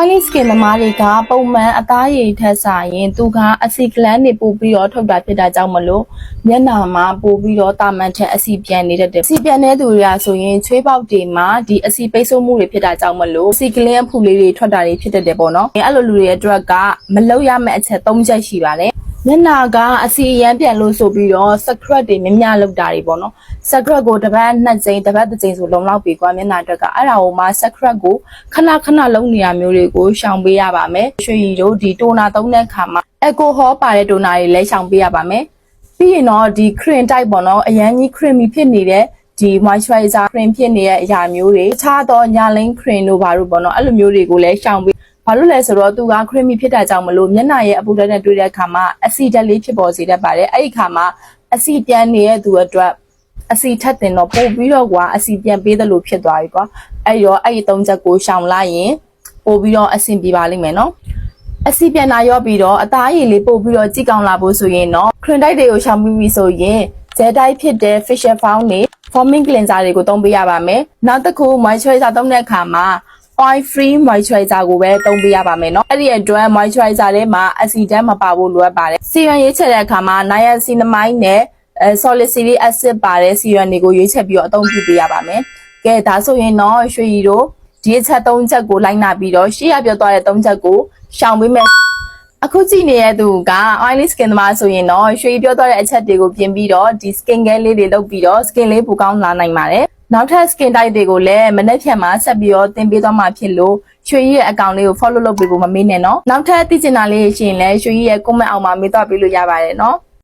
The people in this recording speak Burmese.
Oily skin သမားတွေကပုံမှန်အသားရည်ထက်စာရင်သူကအဆီဂလန်းတွေပို့ပြီးတော့ထုတ်တာဖြစ်တာကြောင့်မလို့မျက်နှာမှာပို့ပြီးတော့တာမန်ထက်အဆီပြန်နေတတ်တယ်။အဆီပြန်တဲ့သူတွေကဆိုရင်ချွေးပေါက်တွေမှာဒီအဆီပိတ်ဆို့မှုတွေဖြစ်တာကြောင့်မလို့အဆီဂလန်းအဖုလေးတွေထွက်တာတွေဖြစ်တတ်တယ်ပေါ့နော်။အဲ့လိုလူတွေရဲ့အတွက်ကမလောက်ရမယ့်အချက်၃ချက်ရှိပါတယ်။မျက်နှာကအစီအရန်ပြန်လို့ဆိုပြီးတော့စကရက်တွေများများလောက်တာတွေပေါ့နော်စကရက်ကိုတစ်ပတ်2ကြိမ်တစ်ပတ်3ကြိမ်ဆိုလုံလောက်ပြီကွာမျက်နှာအတွက်ကအဲ့ဒါကိုမှစကရက်ကိုခဏခဏလုံးနေရမျိုးတွေကိုရှောင်ပေးရပါမယ်ရွှေရီတို့ဒီတိုနာသုံးတဲ့ခါမှာအယ်ကိုဟောပါတဲ့တိုနာတွေလည်းရှောင်ပေးရပါမယ်ပြီးရင်တော့ဒီ cream type ပေါ့နော်အရန်ကြီး creamy ဖြစ်နေတဲ့ဒီ moisturizer cream ဖြစ်နေတဲ့အရာမျိုးတွေတခြားသောညာလိန် cream တို့ဘာလို့ပေါ့နော်အဲ့လိုမျိုးတွေကိုလည်းရှောင်ပေးဘာလို့လဲဆိုတော့သူက creamy ဖြစ်တာကြောင့်မလို့မျက်နှာရဲ့အပူဓာတ်နဲ့တွေ့တဲ့အခါမှာအဆီဓာတ်လေးဖြစ်ပေါ်စေတတ်ပါတယ်အဲ့ဒီအခါမှာအဆီပြန်နေတဲ့သူအတွက်အဆီထက်တင်တော့ပို့ပြီးတော့ကွာအဆီပြန်ပေးသလိုဖြစ်သွားပြီကွာအဲ့တော့အဲ့ဒီ၃ချက်ကိုရှောင်လိုက်ရင်ပို့ပြီးတော့အဆင်ပြေပါလိမ့်မယ်နော်အဆီပြန်လာရောပြီးတော့အသားရည်လေးပို့ပြီးတော့ကြည့်ကောင်းလာဖို့ဆိုရင်တော့ cream type တွေကိုရှောင်ပြီးပြီဆိုရင် gel type ဖြစ်တဲ့ facial foam တွေ foaming cleanser တွေကိုသုံးပေးရပါမယ်နောက်တစ်ခု moisturizer သုံးတဲ့အခါမှာoil free moisturizer ကိုပဲသုံးပေးရပါမယ်เนาะအဲ့ဒီအတွက် moisturizer ထဲမှာအဆီဓာတ်မပါဖို့လိုအပ်ပါတယ်ဆီယမ်ရွေးချယ်တဲ့အခါမှာ niacinamide နဲ့salicylic acid ပါတဲ့ဆီယမ်တွေကိုရွေးချယ်ပြီးတော့အသုံးပြုပေးရပါမယ်ကဲဒါဆိုရင်တော့ရွှေရီတို့ဒီအချက်၃ချက်ကိုလိုက်နာပြီးတော့ရှေ့ရပြောသွားတဲ့၃ချက်ကိုရှောင်ပေးမယ်အခုကြည့်နေတဲ့သူက oily skin သမားဆိုရင်တော့ရွှေရီပြောသွားတဲ့အချက်တွေကိုပြင်ပြီးတော့ဒီ skin care လေးတွေလုပ်ပြီးတော့ skin လေးပိုကောင်းလာနိုင်ပါတယ်နောက်ထပ် skin type တွေကိုလည်းမနေ့ဖြန်မှာဆက်ပြီးတော့သင်ပေးသွားမှာဖြစ်လို့ရွှေရီရဲ့အကောင့်လေးကို follow လုပ်ပေးဖို့မမေ့နဲ့နော်နောက်ထပ်သိချင်တာလေးရှိရင်လည်းရွှေရီရဲ့ comment အောက်မှာမေးသွားပေးလို့ရပါတယ်နော်